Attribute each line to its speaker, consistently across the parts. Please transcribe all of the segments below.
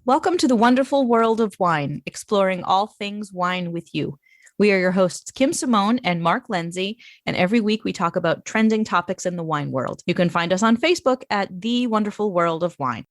Speaker 1: Welcome to the wonderful world of wine, exploring all things wine with you. We are your hosts, Kim Simone and Mark Lindsay, and every week we talk about trending topics in the wine world. You can find us on Facebook at The Wonderful World of Wine.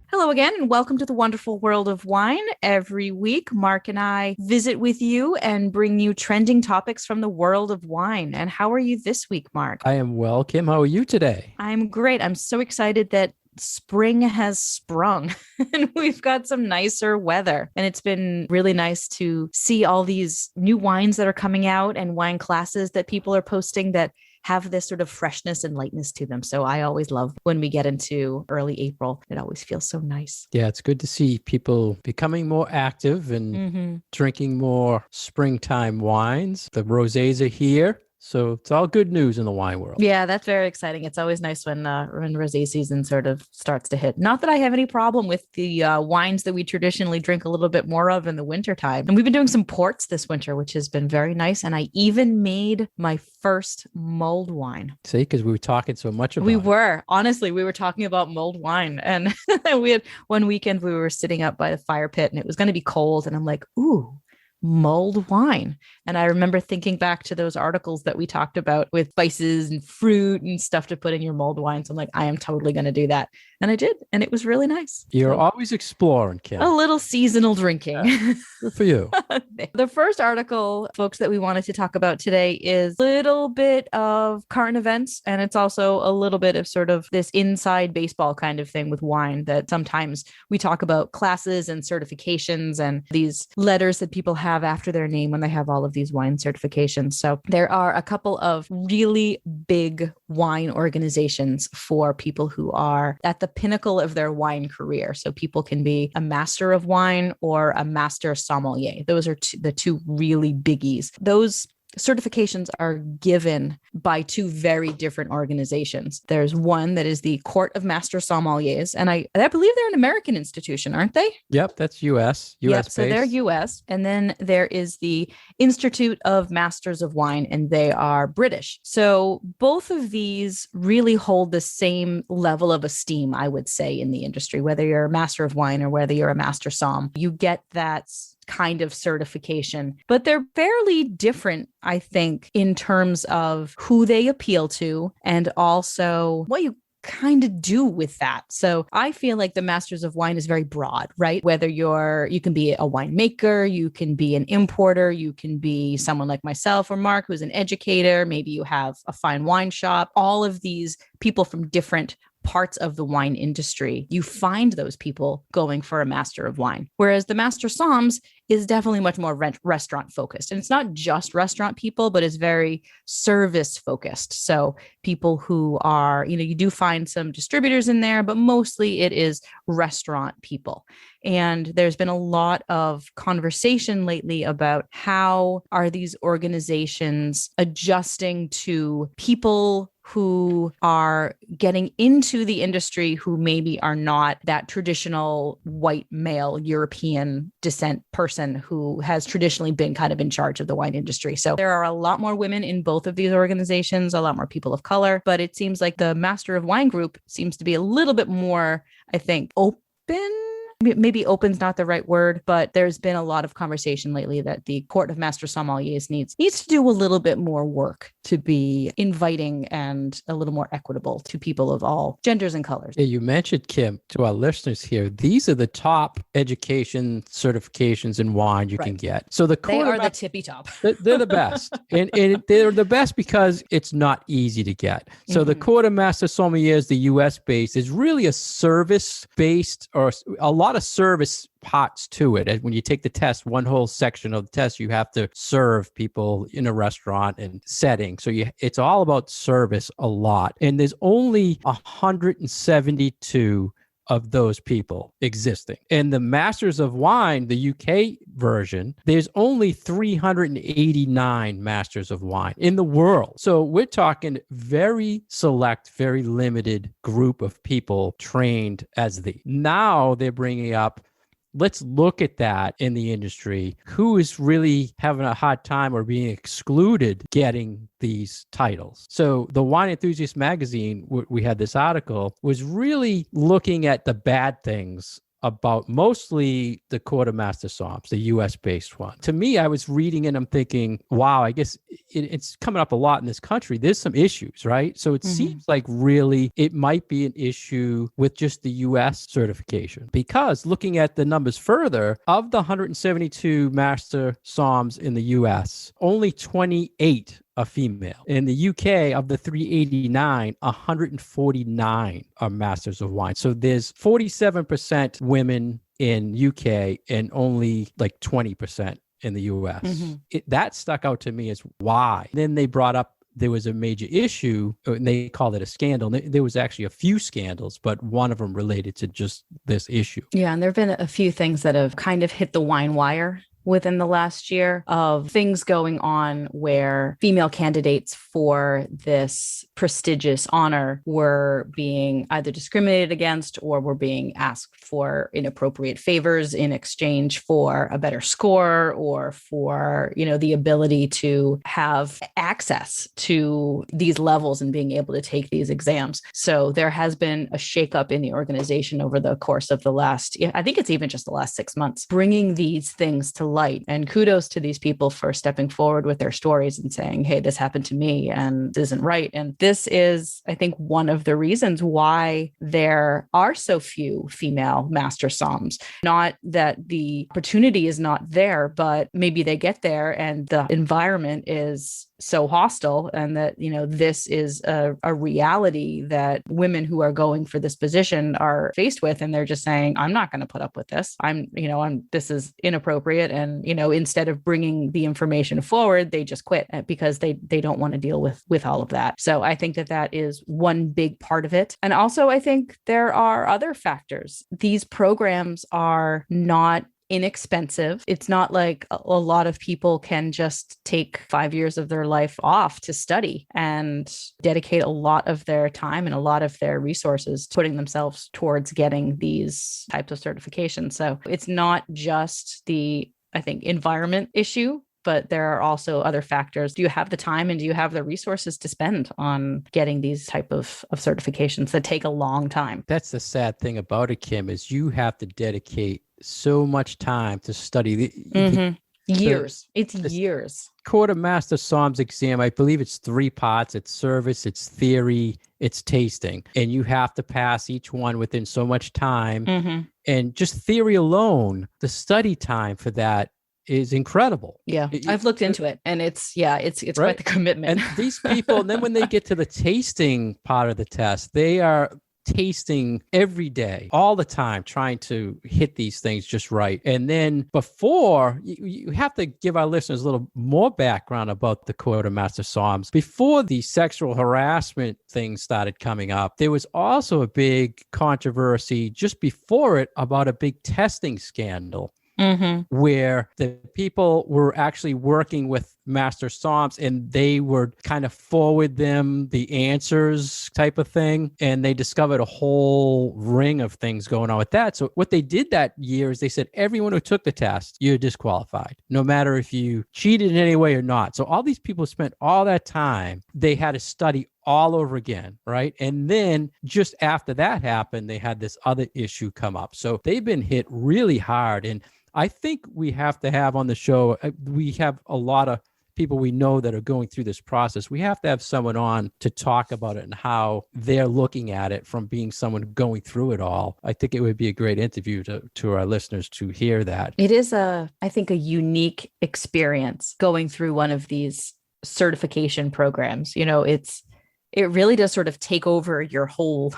Speaker 1: Hello again, and welcome to the wonderful world of wine. Every week, Mark and I visit with you and bring you trending topics from the world of wine. And how are you this week, Mark?
Speaker 2: I am well, Kim. How are you today?
Speaker 1: I'm great. I'm so excited that spring has sprung and we've got some nicer weather. And it's been really nice to see all these new wines that are coming out and wine classes that people are posting that have this sort of freshness and lightness to them. So I always love when we get into early April. It always feels so nice.
Speaker 2: Yeah, it's good to see people becoming more active and drinking more springtime wines. The rosés are here. So it's all good news in the wine world.
Speaker 1: Yeah, that's very exciting. It's always nice when rosé season sort of starts to hit. Not that I have any problem with the wines that we traditionally drink a little bit more of in the wintertime. And we've been doing some ports this winter, which has been very nice. And I even made my first mulled wine.
Speaker 2: See, because we were talking so much about
Speaker 1: it. Honestly, we were talking about mulled wine. And we had one weekend we were sitting up by the fire pit and it was going to be cold. And I'm like, ooh, mulled wine. And I remember thinking back to those articles that we talked about with spices and fruit and stuff to put in your mulled wine. So I'm like, I am totally going to do that. And I did. And it was really nice.
Speaker 2: You're always exploring, Kim.
Speaker 1: A little seasonal drinking.
Speaker 2: Yeah. Good for you.
Speaker 1: The first article, folks, that we wanted to talk about today is a little bit of current events. And it's also a little bit of sort of this inside baseball kind of thing with wine that sometimes we talk about classes and certifications and these letters that people have after their name when they have all of these wine certifications. So there are a couple of really big wine organizations for people who are at the pinnacle of their wine career. So people can be a master of wine or a master sommelier. Those are the two really biggies. Those certifications are given by two very different organizations. There's one that is the Court of Master Sommeliers, and I believe they're an American institution, aren't they?
Speaker 2: Yep, that's U.S.
Speaker 1: Yep, so they're U.S. And then there is the Institute of Masters of Wine, and they are British. So both of these really hold the same level of esteem, I would say, in the industry, whether you're a master of wine or whether you're a master somm. You get that kind of certification, but they're fairly different, I think, in terms of who they appeal to and also what you kind of do with that. So I feel like the Masters of Wine is very broad, right? Whether you can be a winemaker, you can be an importer, you can be someone like myself or Mark, who's an educator. Maybe you have a fine wine shop. All of these people from different parts of the wine industry, you find those people going for a master of wine. Whereas the master somms is definitely much more restaurant focused. And it's not just restaurant people, but it's very service focused. So people who are, you do find some distributors in there, but mostly it is restaurant people. And there's been a lot of conversation lately about how are these organizations adjusting to people who are getting into the industry who maybe are not that traditional white male European descent person who has traditionally been kind of in charge of the wine industry. So there are a lot more women in both of these organizations, a lot more people of color, but it seems like the Master of Wine group seems to be a little bit more, I think, open. Maybe open's not the right word, but there's been a lot of conversation lately that the Court of Master Sommeliers needs to do a little bit more work to be inviting and a little more equitable to people of all genders and colors.
Speaker 2: Yeah, you mentioned, Kim, to our listeners here, these are the top education certifications in wine you can get. So
Speaker 1: they are the tippy top.
Speaker 2: They're the best. and they're the best because it's not easy to get. So the Court of Master Sommeliers, the US based, is really a service based or a lot of service parts to it. And when you take the test, one whole section of the test, you have to serve people in a restaurant and setting. So it's all about service a lot. And there's only 172 of those people existing. In the Masters of Wine, the UK version, there's only 389 Masters of Wine in the world. So we're talking very select, very limited group of people trained as the. Now they're bringing up, let's look at that in the industry. Who is really having a hard time or being excluded getting these titles? So the Wine Enthusiast magazine, we had this article, was really looking at the bad things about mostly the quartermaster somms, the US-based one. To me, I was reading and I'm thinking, wow, I guess it's coming up a lot in this country. There's some issues, right? So it seems like really it might be an issue with just the US certification, because looking at the numbers further, of the 172 master somms in the US, only 28 are female. In the UK, of the 389, 149 are masters of wine. So there's 47% women in UK and only like 20% in the US. That stuck out to me as why. Then they brought up there was a major issue, and they called it a scandal. There was actually a few scandals, but one of them related to just this issue.
Speaker 1: Yeah, and there have been a few things that have kind of hit the wine wire within the last year, of things going on where female candidates for this prestigious honor were being either discriminated against or were being asked for inappropriate favors in exchange for a better score or for, the ability to have access to these levels and being able to take these exams. So there has been a shakeup in the organization over the course of the last, I think it's even just the last 6 months, bringing these things to light. And kudos to these people for stepping forward with their stories and saying, hey, this happened to me and this isn't right. And this is, I think, one of the reasons why there are so few female master somms. Not that the opportunity is not there, but maybe they get there and the environment is so hostile, and that, this is a reality that women who are going for this position are faced with. And they're just saying, I'm not going to put up with this. This is inappropriate. And, instead of bringing the information forward, they just quit because they don't want to deal with all of that. So I think that is one big part of it. And also, I think there are other factors. These programs are not inexpensive. It's not like a lot of people can just take 5 years of their life off to study and dedicate a lot of their time and a lot of their resources to putting themselves towards getting these types of certifications. So it's not just the, I think, environment issue, but there are also other factors. Do you have the time and do you have the resources to spend on getting these type of certifications that take a long time?
Speaker 2: That's the sad thing about it, Kim, is you have to dedicate so much time to study
Speaker 1: years. It's years.
Speaker 2: Quartermaster somms exam, I believe it's 3 parts. It's service, it's theory, it's tasting. And you have to pass each one within so much time. And just theory alone, the study time for that is incredible.
Speaker 1: Yeah, I've looked into it, and it's right? Quite the commitment.
Speaker 2: And these people, then when they get to the tasting part of the test, they are tasting every day, all the time, trying to hit these things just right. And then before, you have to give our listeners a little more background about the quartermaster somms. Before the sexual harassment thing started coming up, there was also a big controversy just before it about a big testing scandal. Where the people were actually working with master somms and they would kind of forward them the answers type of thing. And they discovered a whole ring of things going on with that. So what they did that year is they said, everyone who took the test, you're disqualified, no matter if you cheated in any way or not. So all these people spent all that time, they had to study all over again, right? And then just after that happened, they had this other issue come up. So they've been hit really hard. And I think we have to have on the show, we have a lot of people we know that are going through this process. We have to have someone on to talk about it and how they're looking at it from being someone going through it all. I think it would be a great interview to our listeners to hear that.
Speaker 1: It is I think, a unique experience going through one of these certification programs. It really does sort of take over your whole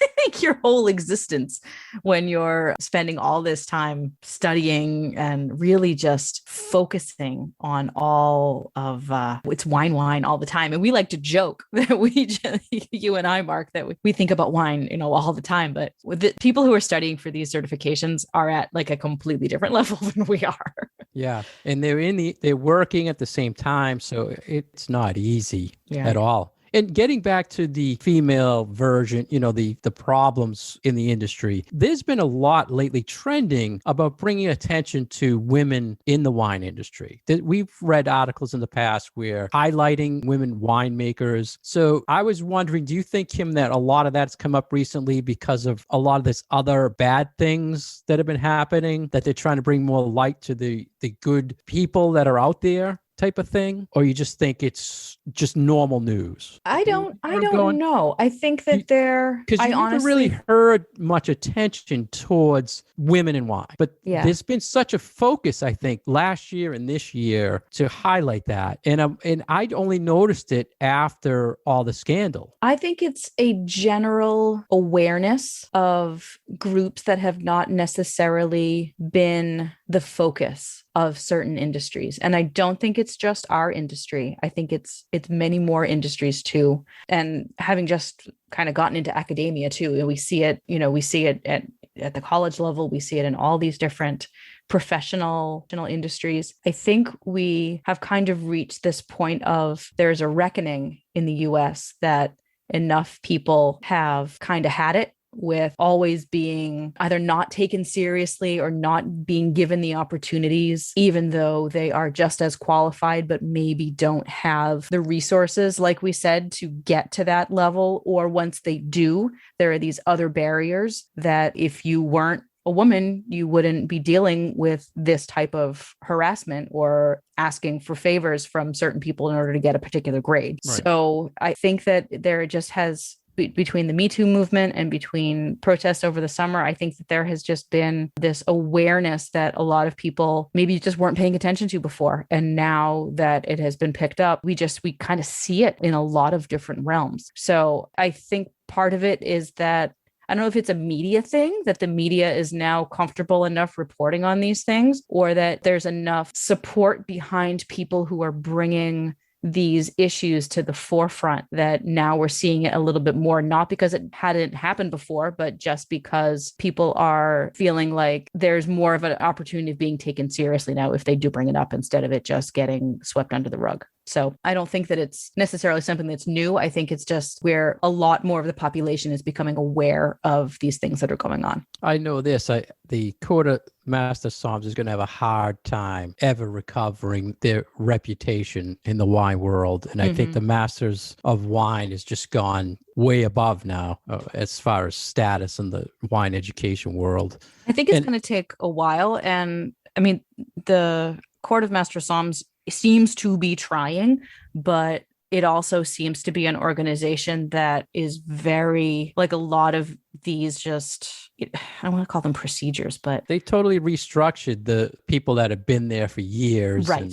Speaker 1: think your whole existence when you're spending all this time studying and really just focusing on all of it's wine all the time. And we like to joke that you and I, Mark, that we think about wine, all the time. But with the people who are studying for these certifications are at like a completely different level than we are.
Speaker 2: Yeah. And they're working at the same time. So it's not easy at all. And getting back to the female version, the problems in the industry, there's been a lot lately trending about bringing attention to women in the wine industry. We've read articles in the past where highlighting women winemakers. So I was wondering, do you think, Kim, that a lot of that's come up recently because of a lot of this other bad things that have been happening, that they're trying to bring more light to the good people that are out there? Type of thing, or you just think it's just normal news?
Speaker 1: I don't know. I think that
Speaker 2: because you never really heard much attention towards women in wine, but there's been such a focus, I think, last year and this year to highlight that, and I only noticed it after all the scandal.
Speaker 1: I think it's a general awareness of groups that have not necessarily been the focus of certain industries. And I don't think it's just our industry. I think it's many more industries too. And having just kind of gotten into academia too, and we see it at the college level, we see it in all these different professional industries. I think we have kind of reached this point of there's a reckoning in the US that enough people have kind of had it with always being either not taken seriously or not being given the opportunities, even though they are just as qualified, but maybe don't have the resources, like we said, to get to that level. Or once they do, there are these other barriers that if you weren't a woman, you wouldn't be dealing with this type of harassment or asking for favors from certain people in order to get a particular grade. Right. So I think that there just has, between the Me Too movement and between protests over the summer, I think that there has just been this awareness that a lot of people maybe just weren't paying attention to before. And now that it has been picked up, we kind of see it in a lot of different realms. So I think part of it is that, I don't know if it's a media thing, that the media is now comfortable enough reporting on these things, or that there's enough support behind people who are bringing these issues to the forefront that now we're seeing it a little bit more, not because it hadn't happened before, but just because people are feeling like there's more of an opportunity of being taken seriously now if they do bring it up, instead of it just getting swept under the rug. So I don't think that it's necessarily something that's new. I think it's just where a lot more of the population is becoming aware of these things that are going on.
Speaker 2: I know this. The quartermaster somms is going to have a hard time ever recovering their reputation in the wine world. And I think the masters of wine has just gone way above now as far as status in the wine education world.
Speaker 1: I think it's going to take a while. And I mean, the Court of Master Somms seems to be trying, but it also seems to be an organization that is very, like, a lot of these just, I don't want to call them procedures, but
Speaker 2: they totally restructured the people that have been there for years.
Speaker 1: Right.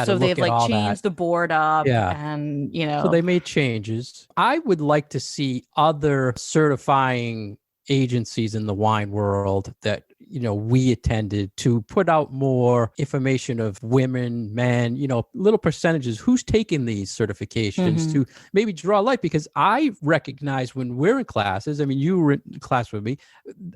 Speaker 1: So they've like changed the board up.
Speaker 2: Yeah.
Speaker 1: And,
Speaker 2: so they made changes. I would like to see other certifying agencies in the wine world that we attended to put out more information of women, men, little percentages, who's taking these certifications to maybe draw light. Because I recognize when we're in classes, I mean, you were in class with me,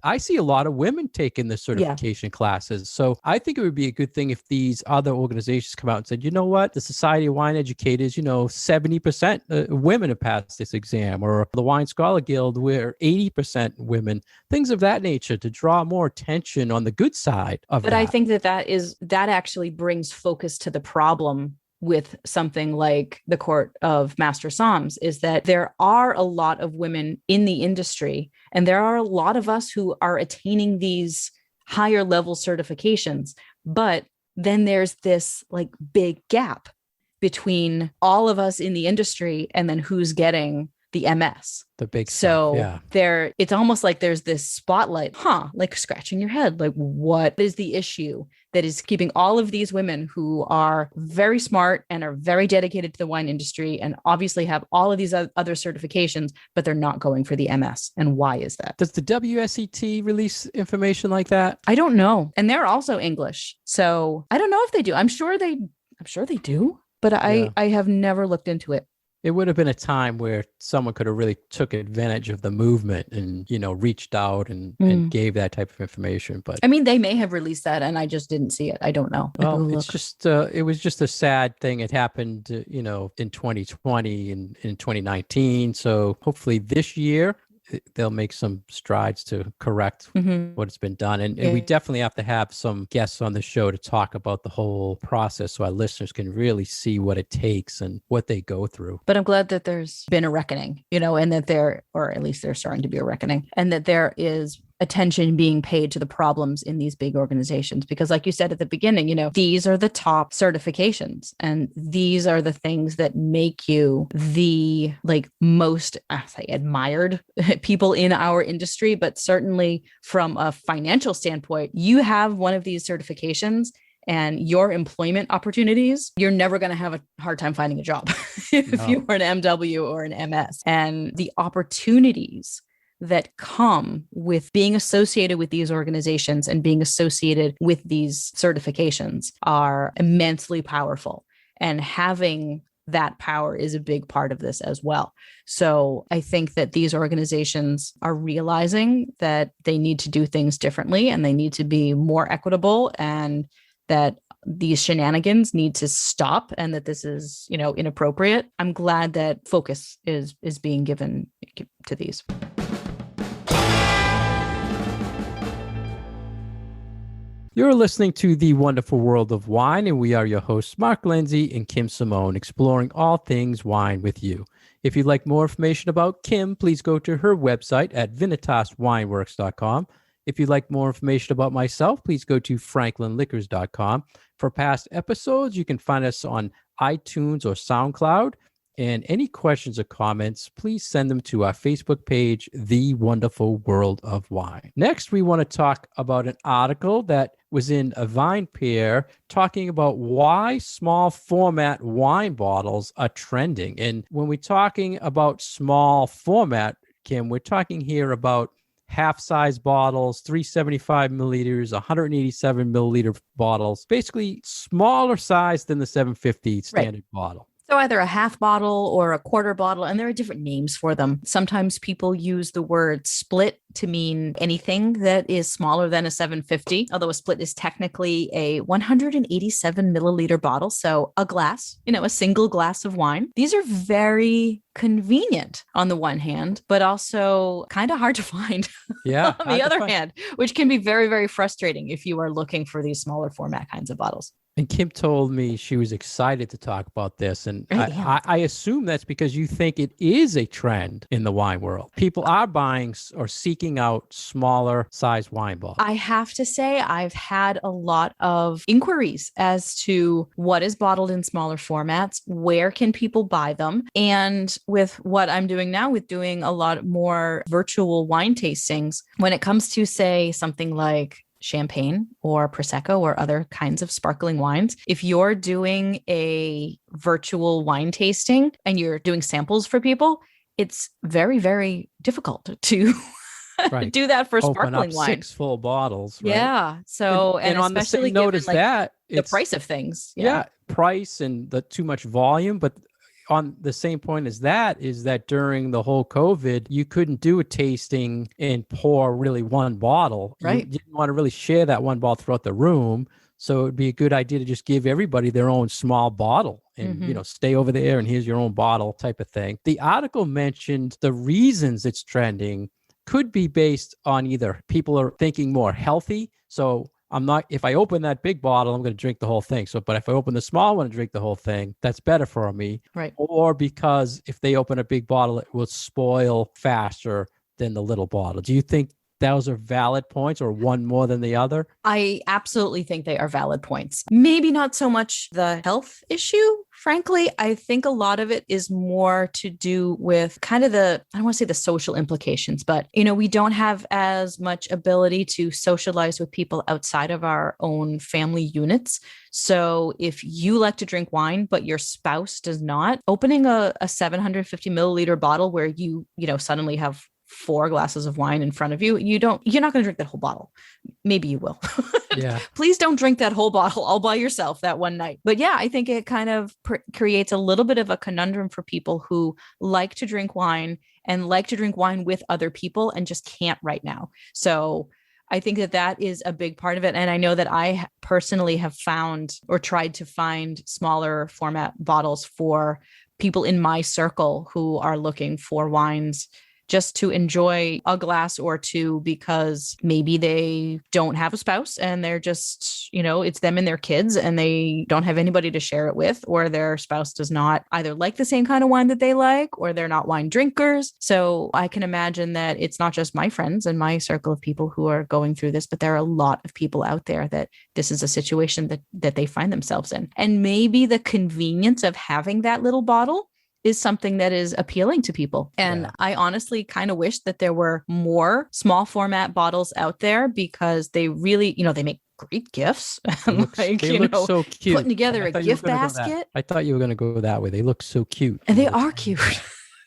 Speaker 2: I see a lot of women taking the certification classes. So I think it would be a good thing if these other organizations come out and said, you know what, the Society of Wine Educators, 70% women have passed this exam, or the Wine Scholar Guild, where 80% women, things of that nature, to draw more attention on the good side of that.
Speaker 1: But I think that actually brings focus to the problem with something like the Court of Master Somms, is that there are a lot of women in the industry, and there are a lot of us who are attaining these higher level certifications. But then there's this like big gap between all of us in the industry and then who's getting the MS.
Speaker 2: The big
Speaker 1: So
Speaker 2: stuff. Yeah.
Speaker 1: it's almost like there's this spotlight, like scratching your head. Like, what is the issue that is keeping all of these women who are very smart and are very dedicated to the wine industry and obviously have all of these other certifications, but they're not going for the MS? And why is that?
Speaker 2: Does the WSET release information like that?
Speaker 1: I don't know. And they're also English. So I don't know if they do. I'm sure they do, but I have never looked into it.
Speaker 2: It would have been a time where someone could have really took advantage of the movement and, reached out and gave that type of information. But
Speaker 1: I mean, they may have released that and I just didn't see it. I don't know.
Speaker 2: Well, it's just, it was just a sad thing. It happened, in 2020 and in 2019. So hopefully this year, they'll make some strides to correct what's been done. And we definitely have to have some guests on the show to talk about the whole process so our listeners can really see what it takes and what they go through.
Speaker 1: But I'm glad that there's been a reckoning, and that or at least there's starting to be a reckoning, and that there is attention being paid to the problems in these big organizations. Because like you said at the beginning, these are the top certifications and these are the things that make you the most admired people in our industry. But certainly from a financial standpoint, you have one of these certifications and your employment opportunities, you're never going to have a hard time finding a job if you are an MW or an MS. And the opportunities that come with being associated with these organizations and being associated with these certifications are immensely powerful. And having that power is a big part of this as well. So I think that these organizations are realizing that they need to do things differently and they need to be more equitable, and that these shenanigans need to stop, and that this is, inappropriate. I'm glad that focus is being given to these.
Speaker 2: You're listening to The Wonderful World of Wine, and we are your hosts, Mark Lindsay and Kim Simone, exploring all things wine with you. If you'd like more information about Kim, please go to her website at vinitaswineworks.com. If you'd like more information about myself, please go to franklinliquors.com. For past episodes, you can find us on iTunes or SoundCloud. And any questions or comments, please send them to our Facebook page, The Wonderful World of Wine. Next, we want to talk about an article that was in a Vine Pair talking about why small format wine bottles are trending. And when we're talking about small format, Kim, we're talking here about half-size bottles, 375 milliliters, 187 milliliter bottles, basically smaller size than the 750 standard bottle.
Speaker 1: So either a half bottle or a quarter bottle, and there are different names for them. Sometimes people use the word split to mean anything that is smaller than a 750, although a split is technically a 187 milliliter bottle. So a glass, a single glass of wine. These are very convenient on the one hand, but also kind of hard to find on the other hand, which can be very, very frustrating if you are looking for these smaller format kinds of bottles.
Speaker 2: And Kim told me she was excited to talk about this. And I assume that's because you think it is a trend in the wine world. People are buying or seeking out smaller size wine bottles.
Speaker 1: I have to say, I've had a lot of inquiries as to what is bottled in smaller formats, where can people buy them? And with what I'm doing now, with doing a lot more virtual wine tastings, when it comes to, say, something like champagne or Prosecco or other kinds of sparkling wines, if you're doing a virtual wine tasting and you're doing samples for people, it's very, very difficult to do that for
Speaker 2: Open
Speaker 1: sparkling
Speaker 2: up
Speaker 1: wine.
Speaker 2: 6 full bottles. Right?
Speaker 1: Yeah. So,
Speaker 2: and on the same note as that,
Speaker 1: the price of things.
Speaker 2: Yeah. Price and the too much volume. But on the same point as that is that during the whole COVID, you couldn't do a tasting and pour really one bottle.
Speaker 1: Right.
Speaker 2: You didn't want to really share that one bottle throughout the room. So it'd be a good idea to just give everybody their own small bottle and, stay over there and here's your own bottle type of thing. The article mentioned the reasons it's trending could be based on either people are thinking more healthy. So if I open that big bottle, I'm going to drink the whole thing. But if I open the small one and drink the whole thing, that's better for me.
Speaker 1: Right.
Speaker 2: Or because if they open a big bottle, it will spoil faster than the little bottle. Do you think those are valid points, or one more than the other?
Speaker 1: I absolutely think they are valid points. Maybe not so much the health issue. Frankly, I think a lot of it is more to do with kind of I don't want to say the social implications, but, we don't have as much ability to socialize with people outside of our own family units. So if you like to drink wine, but your spouse does not, opening a 750 milliliter bottle where suddenly have 4 glasses of wine in front of you, you're not going to drink that whole bottle. Maybe you will.
Speaker 2: Yeah.
Speaker 1: Please don't drink that whole bottle all by yourself that one night. But yeah, I think it kind of creates a little bit of a conundrum for people who like to drink wine and like to drink wine with other people and just can't right now. So I think that is a big part of it. And I know that I personally have found or tried to find smaller format bottles for people in my circle who are looking for wines just to enjoy a glass or two, because maybe they don't have a spouse and they're just, it's them and their kids and they don't have anybody to share it with, or their spouse does not either like the same kind of wine that they like, or they're not wine drinkers. So I can imagine that it's not just my friends and my circle of people who are going through this, but there are a lot of people out there that this is a situation that they find themselves in. And maybe the convenience of having that little bottle is something that is appealing to people. And I honestly kind of wish that there were more small format bottles out there, because they really, they make great gifts.
Speaker 2: They look so cute.
Speaker 1: Putting together a gift basket.
Speaker 2: I thought you were going to go that way. They look so cute.
Speaker 1: And they are cute.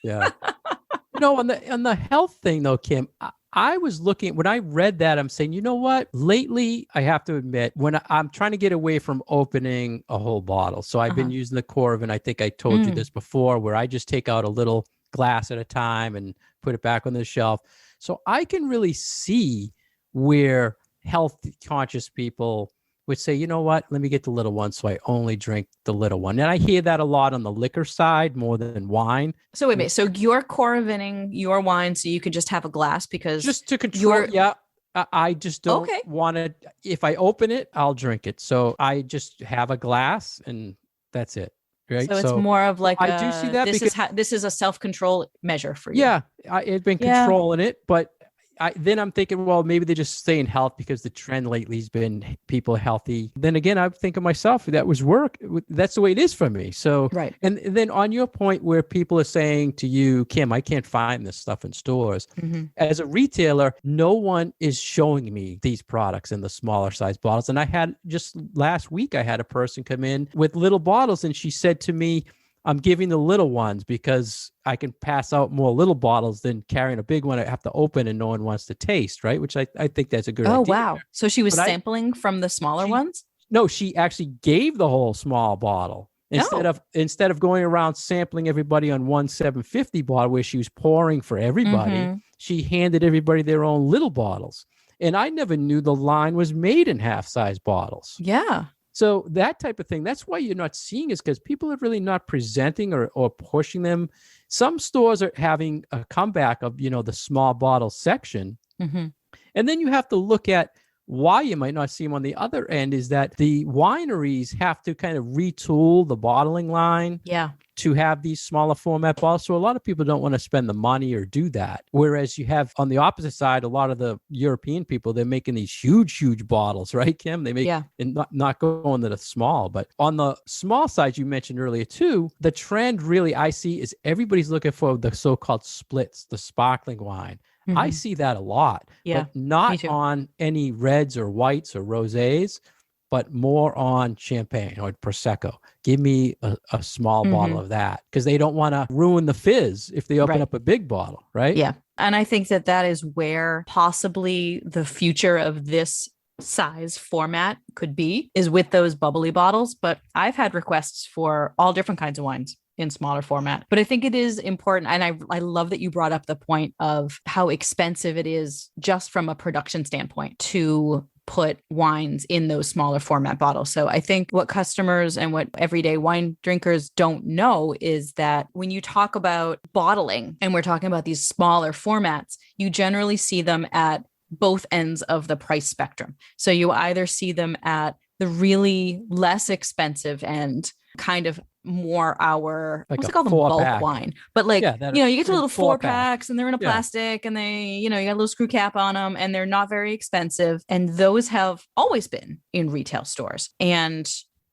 Speaker 2: Yeah. On the health thing though, Kim, I was looking, when I read that, I'm saying, you know what? Lately, I have to admit, when I'm trying to get away from opening a whole bottle. So I've been using the Coravin. I think I told you this before, where I just take out a little glass at a time and put it back on the shelf. So I can really see where health conscious people would say, you know what, let me get the little one. So I only drink the little one. And I hear that a lot on the liquor side more than wine.
Speaker 1: So wait a minute. So you're Coravining your wine so you could just have a glass, because
Speaker 2: just to control. I just don't want to, if I open it, I'll drink it. So I just have a glass and that's it. Right.
Speaker 1: So it's more of like,
Speaker 2: I do see that
Speaker 1: this is a self-control measure for you.
Speaker 2: Yeah. I've been controlling it, but then I'm thinking, well, maybe they're just staying healthy because the trend lately has been people healthy. Then again, I'm thinking myself, that was work. That's the way it is for me. So,
Speaker 1: right.
Speaker 2: And then on your point where people are saying to you, Kim, I can't find this stuff in stores. Mm-hmm. As a retailer, no one is showing me these products in the smaller size bottles. And I had just last week, I had a person come in with little bottles and she said to me, I'm giving the little ones because I can pass out more little bottles than carrying a big one I have to open and no one wants to taste, right? Which I think that's a good idea.
Speaker 1: Oh, wow. So she was sampling from the smaller ones?
Speaker 2: No, she actually gave the whole small bottle. Instead of going around sampling everybody on one 750 bottle where she was pouring for everybody, she handed everybody their own little bottles. And I never knew the line was made in half-size bottles.
Speaker 1: Yeah.
Speaker 2: So that type of thing, that's why you're not seeing is because people are really not presenting or pushing them. Some stores are having a comeback of, the small bottle section. Mm-hmm. And then you have to look at why you might not see them on the other end is that the wineries have to kind of retool the bottling line to have these smaller format bottles. So a lot of people don't want to spend the money or do that. Whereas you have on the opposite side, a lot of the European people, they're making these huge bottles, right, Kim? They make and not going to the small. But on the small side, you mentioned earlier too, the trend really I see is everybody's looking for the so-called splits, the sparkling wine. Mm-hmm. I see that a lot, but not on any reds or whites or rosés, but more on champagne or Prosecco. Give me a small bottle of that because they don't want to ruin the fizz if they open up a big bottle, right?
Speaker 1: Yeah. And I think that is where possibly the future of this size format could be, is with those bubbly bottles. But I've had requests for all different kinds of wines in smaller format. But I think it is important. And I love that you brought up the point of how expensive it is just from a production standpoint to put wines in those smaller format bottles. So I think what customers and what everyday wine drinkers don't know is that when you talk about bottling and we're talking about these smaller formats, you generally see them at both ends of the price spectrum. So you either see them at the really less expensive end, kind of more our,
Speaker 2: Like
Speaker 1: what's
Speaker 2: a
Speaker 1: it called, the
Speaker 2: four
Speaker 1: bulk
Speaker 2: pack.
Speaker 1: wine. But like,
Speaker 2: Yeah, that
Speaker 1: you know, you get to little
Speaker 2: four
Speaker 1: four packs and they're in a
Speaker 2: Yeah.
Speaker 1: plastic and they, you know, you got a little screw cap on them and they're not very expensive. And those have always been in retail stores. And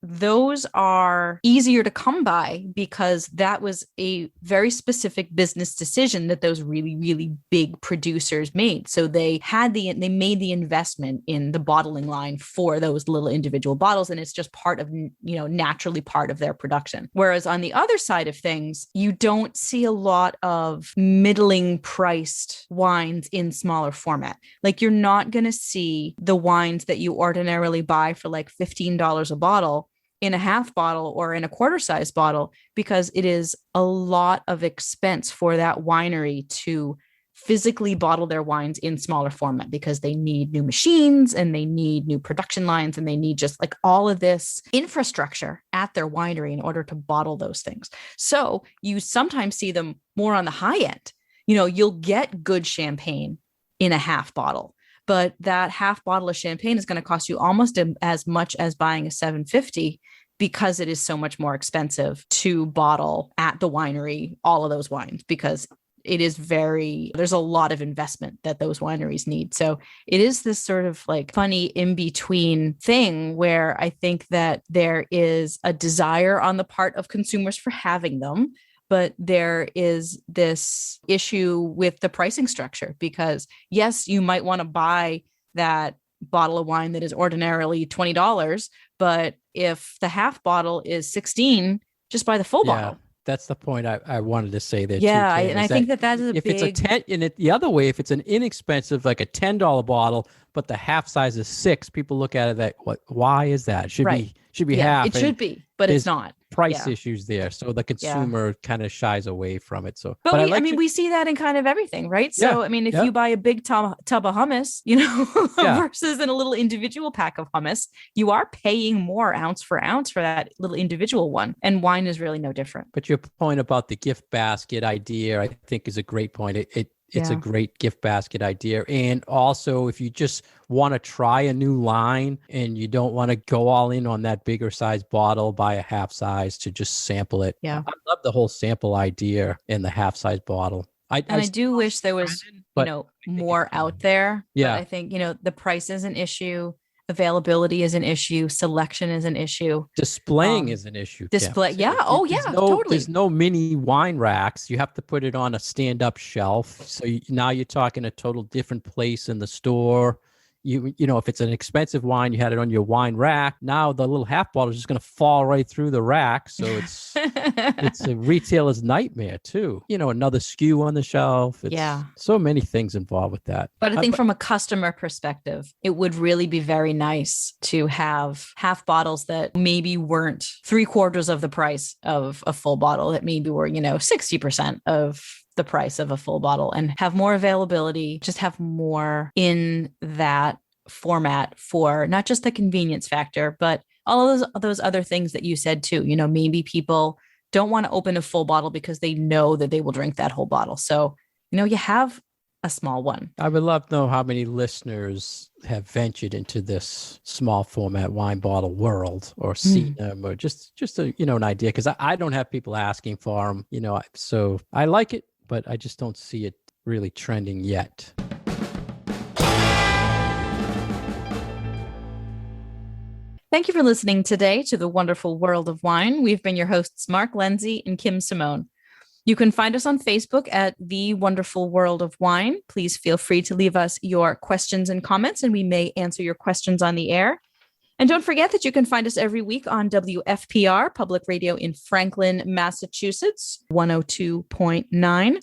Speaker 1: those are easier to come by because that was a very specific business decision that those really, really big producers made. So they made the investment in the bottling line for those little individual bottles. And it's just part of, you know, naturally part of their production. Whereas on the other side of things, you don't see a lot of middling priced wines in smaller format. Like you're not going to see the wines that you ordinarily buy for like $15 a bottle in a half bottle or in a quarter size bottle, because it is a lot of expense for that winery to physically bottle their wines in smaller format, because they need new machines and they need new production lines and they need just like all of this infrastructure at their winery in order to bottle those things. So you sometimes see them more on the high end. You know, you'll get good champagne in a half bottle, but that half bottle of champagne is going to cost you almost as much as buying a 750, because it is so much more expensive to bottle at the winery all of those wines, because there's a lot of investment that those wineries need. So it is this sort of like funny in between thing where I think that there is a desire on the part of consumers for having them, but there is this issue with the pricing structure, because yes, you might want to buy that bottle of wine that is ordinarily $20, but if the half bottle is 16, just buy the full bottle.
Speaker 2: That's the point I wanted to say there.
Speaker 1: Yeah,
Speaker 2: too, Kim,
Speaker 1: and I think that is a
Speaker 2: if
Speaker 1: big...
Speaker 2: it's a 10, and the other way, if it's an inexpensive, like a $10 bottle, but the half size is 6, people look at it that, why is that? Should be half.
Speaker 1: It should be, but it's not.
Speaker 2: Price issues there, so the consumer kind of shies away from it. So,
Speaker 1: but we see that in kind of everything, right? So I mean, if you buy a big tub of hummus, you know, versus in a little individual pack of hummus, you are paying more ounce for that little individual one, and wine is really no different.
Speaker 2: But your point about the gift basket idea, I think, is a great point. It's a great gift basket idea. And also, if you just want to try a new line and you don't want to go all in on that bigger size bottle, buy a half size to just sample it.
Speaker 1: Yeah.
Speaker 2: I love the whole sample idea in the half size bottle. I
Speaker 1: do wish there was, more out there.
Speaker 2: Yeah.
Speaker 1: But I think, the price is an issue. Availability is an issue. Selection is an issue.
Speaker 2: Displaying is an issue.
Speaker 1: Display. Yeah. Totally.
Speaker 2: There's no mini wine racks. You have to put it on a stand-up shelf. So now you're talking a total different place in the store. You know, if it's an expensive wine, you had it on your wine rack. Now the little half bottle is just going to fall right through the rack. So it's a retailer's nightmare too. You know, another SKU on the shelf. So many things involved with that.
Speaker 1: But I think from a customer perspective, it would really be very nice to have half bottles that maybe weren't 3/4 of the price of a full bottle, that maybe were, 60% of the price of a full bottle, and have more availability, just have more in that format for not just the convenience factor, but all of those other things that you said too. Maybe people don't want to open a full bottle because they know that they will drink that whole bottle. So, you have a small one.
Speaker 2: I would love to know how many listeners have ventured into this small format wine bottle world, or seen them, or just an idea. Because I don't have people asking for them, so I like it, but I just don't see it really trending yet.
Speaker 1: Thank you for listening today to The Wonderful World of Wine. We've been your hosts, Mark Lindsay and Kim Simone. You can find us on Facebook at The Wonderful World of Wine. Please feel free to leave us your questions and comments, and we may answer your questions on the air. And don't forget that you can find us every week on WFPR, Public Radio in Franklin, Massachusetts, 102.9.